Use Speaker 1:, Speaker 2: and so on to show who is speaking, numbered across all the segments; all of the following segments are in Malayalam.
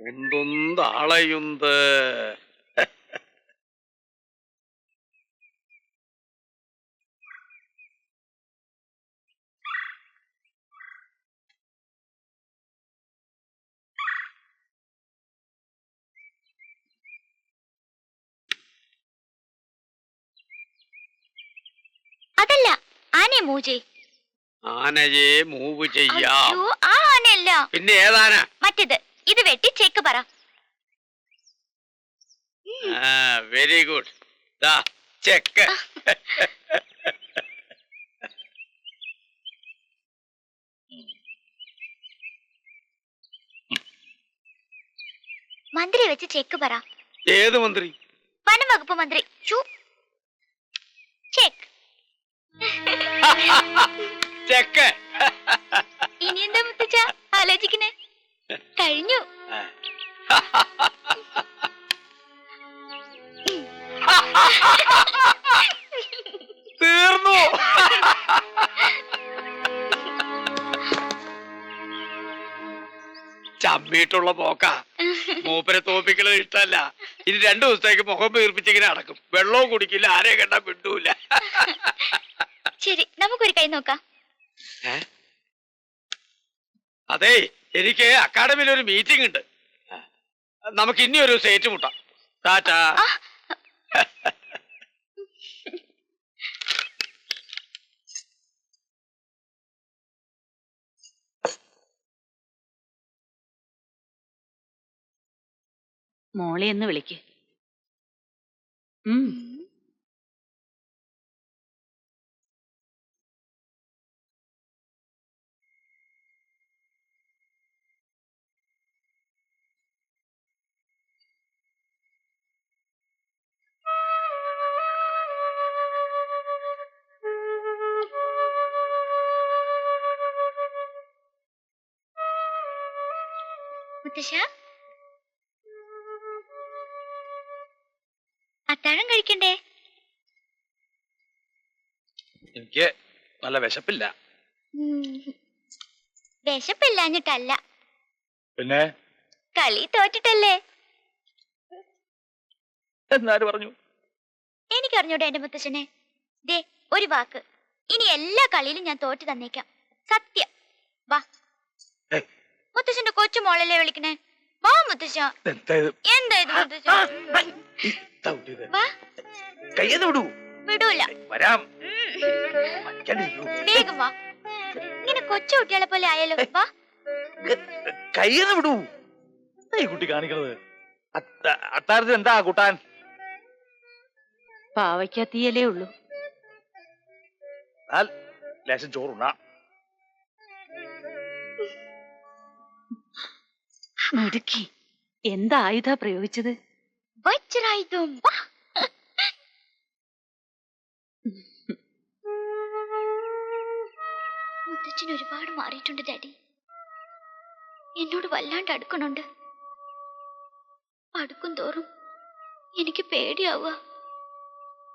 Speaker 1: ഉന്തുന്നളയുന്നത്.
Speaker 2: അതല്ല, ആനയെ മൂവ് ചെയ്.
Speaker 1: ആനയെ മൂവ് ചെയ്യാം.
Speaker 2: ആ ആനയല്ല,
Speaker 1: പിന്നെ ഏതാന?
Speaker 2: മറ്റേത്. ഇത് വെട്ടി ചെക്ക് പറ.
Speaker 1: Very good. ചെക്ക്.
Speaker 2: മന്ത്രി വെച്ച് ചെക്ക് പറ.
Speaker 1: ഏത് മന്ത്രി?
Speaker 2: വനം വകുപ്പ് മന്ത്രി. ചെക്ക്.
Speaker 1: ചെക്ക്.
Speaker 2: ഇനി എന്താ മുത്തച്ഛ ആലോചിക്കണേ? കഴിഞ്ഞു.
Speaker 1: തീർന്നു. ചമ്മിയിട്ടുള്ള പോക്ക. മൂപ്പരെ തോപ്പിക്കണത് ഇഷ്ടല്ല. ഇനി 2 ദിവസത്തേക്ക് മുഖം വീർപ്പിച്ചിങ്ങനെ അടക്കും. വെള്ളവും കുടിക്കില്ല, ആരെയും കണ്ടാ വിട്ടൂല.
Speaker 2: ശരി, നമുക്കൊരു കൈ നോക്കാം.
Speaker 1: അതെ, എനിക്ക് അക്കാഡമിയിൽ ഒരു മീറ്റിംഗ് ഉണ്ട്. നമുക്ക് ഇനി ഒരു സ്റ്റേറ്റ് മുട്ടാം. ടാറ്റാ.
Speaker 3: മോളെ എന്ന് വിളിക്ക്.
Speaker 2: മുത്തശ്ശ, അത്താഴം കഴിക്കണ്ടേ?
Speaker 1: എനിക്ക് നല്ല വിശപ്പില്ല.
Speaker 2: വിശപ്പില്ലാഞ്ഞിട്ടല്ല,
Speaker 1: പിന്നെ
Speaker 2: കളി തോറ്റിട്ടല്ലേ.
Speaker 1: എന്നാര് പറഞ്ഞു?
Speaker 2: എനിക്കറിഞ്ഞൂടെ എന്റെ മുത്തശ്ശനെ. ദേ, ഒരു വാക്ക്, ഇനി എല്ലാ കളിയിലും ഞാൻ തോറ്റു തന്നേക്കാം. സത്യം. വാ. മുത്തശ്ശന്റെ കൊച്ചു മോളല്ലേ വിളിക്കണേ? വാ മുത്തശ്ശ. എന്താ ഇത് മുത്തശ്ശ? വിടൂല. വേഗം വാ. ഇങ്ങനെ കൊച്ചു കുട്ടികളെ പോലെ ആയാലോ. വാ.
Speaker 4: കയ്യെന്ന് വിടൂ. ഈ കുട്ടി കാണിക്കണത്. അത്താഴത്തിന് എന്താ കൂട്ടാൻ?
Speaker 3: പാവയ്ക്ക തീയലേ ഉള്ളൂ.
Speaker 4: ലേശം ചോറുണ്ണ.
Speaker 3: മിടുക്കി. എന്താ ആയുധ പ്രയോഗിച്ചത്?
Speaker 2: വജ്രായുധം. മുത്തച്ഛൻ ഒരുപാട് മാറിയിട്ടുണ്ട് ഡാഡി. എന്നോട് വല്ലാണ്ട് അടുക്കണുണ്ട്. അടുക്കും തോറും എനിക്ക് പേടിയാവുക.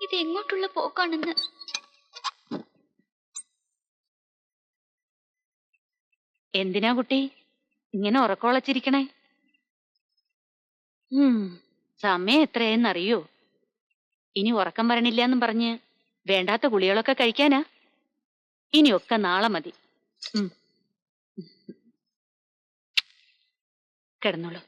Speaker 2: ഇത് എങ്ങോട്ടുള്ള പോക്കാണെന്ന്.
Speaker 3: എന്തിനാ കുട്ടി ഇങ്ങനെ ഉറക്കമുളച്ചിരിക്കണേ? സമയം എത്രയെന്നറിയോ? ഇനി ഉറക്കം വരണില്ലെന്നും പറഞ്ഞ് വേണ്ടാത്ത ഗുളികളൊക്കെ കഴിക്കാനാ? ഇനിയൊക്കെ നാളെ മതി. കിടന്നോളൂ.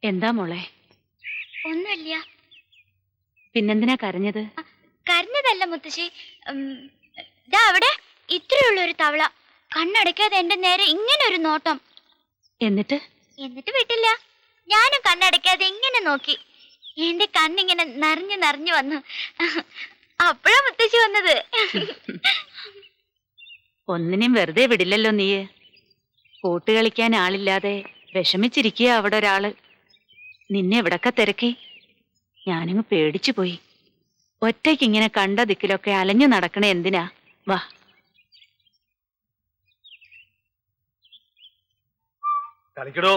Speaker 3: എന്താ മോളെ?
Speaker 2: ഒന്നുമില്ല.
Speaker 3: പിന്നെന്തിനാ കരഞ്ഞത്?
Speaker 2: കരഞ്ഞതല്ല മുത്തശ്ശി. ദാ അവിടെ ഇത്രയുള്ള ഒരു തവള കണ്ണടയ്ക്കാതെ എന്റെ നേരെ ഇങ്ങനെ ഒരു നോട്ടം.
Speaker 3: എന്നിട്ട്
Speaker 2: വിട്ടില്ല. ഞാനും കണ്ണടയ്ക്കാതെ ഇങ്ങനെ നോക്കി. എന്റെ കണ്ണിങ്ങനെ നിറഞ്ഞു വന്നു. അപ്പോഴാ മുത്തശ്ശി വന്നത്.
Speaker 3: ഒന്നിനും വെറുതെ വിടില്ലല്ലോ നീ. കൂട്ടുകളിക്കാൻ ആളില്ലാതെ വിഷമിച്ചിരിക്കുക അവിടെ ഒരാള്. നിന്നെ എവിടൊക്കെ തിരക്കി. ഞാനിങ്ങ് പേടിച്ചു പോയി. ഒറ്റയ്ക്കിങ്ങനെ കണ്ട ദിക്കിലൊക്കെ അലഞ്ഞു നടക്കണേ എന്തിനാ? വാ.
Speaker 4: കളിക്കടോ.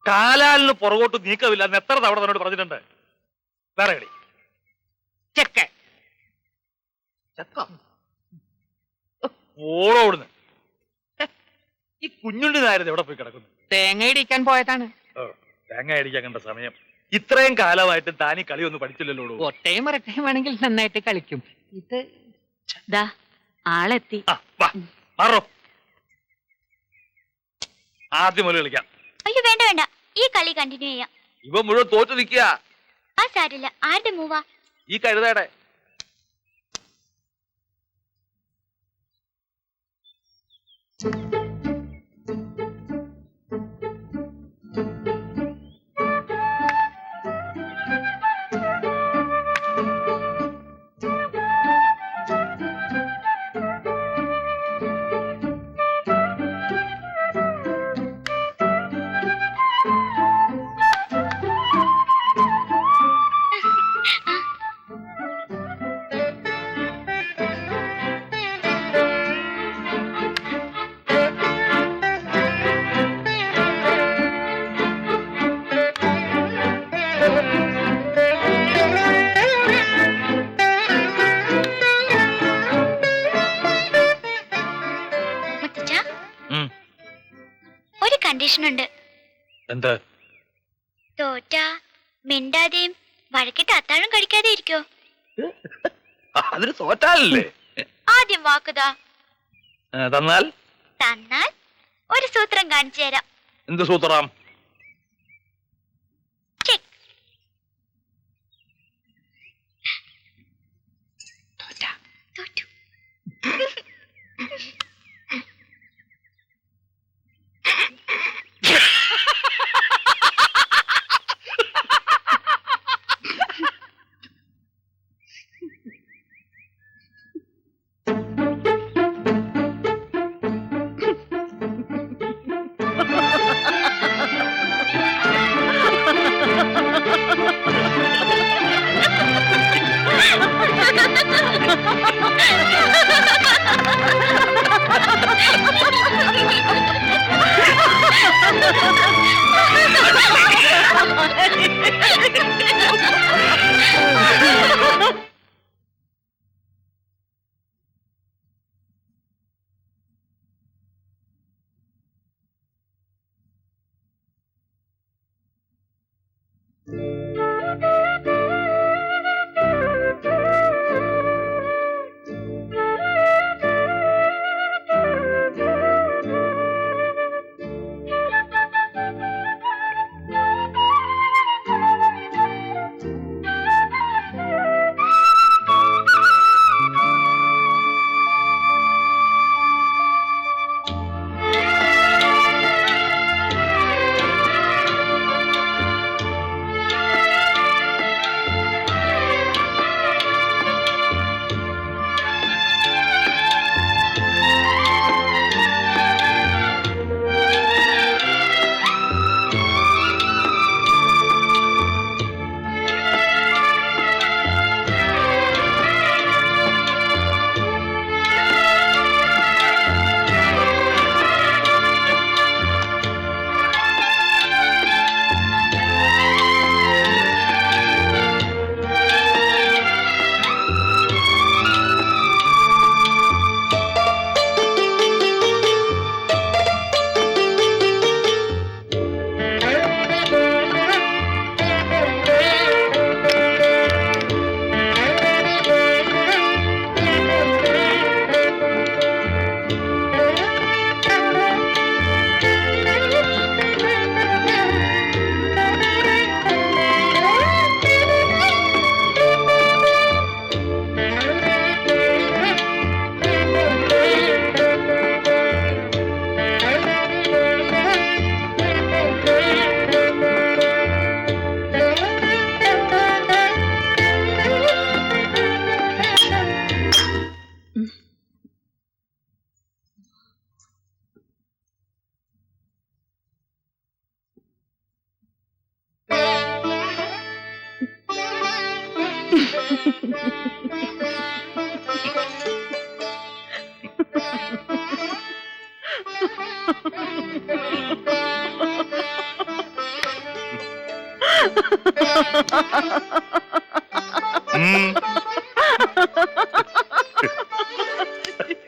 Speaker 4: കാലാലിന് പുറകോട്ട് നീക്കമില്ല എന്ന് എത്ര തവണ തന്നോട് പറഞ്ഞിട്ടുണ്ട്. വേറെ കളി. ചെക്ക ഓടോടുന്ന്. ഈ കുഞ്ഞുണ്ണി നായർ എവിടെ പോയി കിടക്കുന്നു?
Speaker 5: തേങ്ങ ഇടിക്കാൻ പോയതാണ്.
Speaker 4: തേങ്ങ അടിക്കാൻ കണ്ട സമയം. ഇത്രയും കാലമായിട്ട് താനീ കളി ഒന്നും പഠിച്ചില്ലല്ലോ.
Speaker 5: ഒട്ടയും ഇറക്കയും വേണമെങ്കിൽ നന്നായിട്ട് കളിക്കും. ഇത്
Speaker 3: ദാ ആളെത്തി.
Speaker 4: മാറോ. ആദ്യം മുതൽ കളിക്കാം.
Speaker 2: അയ്യോ വേണ്ട വേണ്ട, ഈ കളി കണ്ടിന്യൂ ചെയ്യാം.
Speaker 4: ഇവ മുഴുവൻ തോറ്റു നിൽക്കുക.
Speaker 2: ആ സാരില്ല. ആരുടെ മൂവാ?
Speaker 4: ഈ കഴുതയുടെ.
Speaker 2: ഒരു കണ്ടീഷനുണ്ട്.
Speaker 4: എന്ത്?
Speaker 2: തോറ്റ മിണ്ടാതെയും വഴക്കിട്ട് അത്താഴം കഴിക്കാതെ ഇരിക്കോ?
Speaker 4: അതിന് തോറ്റാലല്ലേ.
Speaker 2: ആദ്യം വാക്കുതാ.
Speaker 4: തന്നാൽ
Speaker 2: ഒരു സൂത്രം കാണിച്ചു തരാം.
Speaker 4: എന്ത് സൂത്രം?
Speaker 2: തോറ്റു.
Speaker 4: ഉം.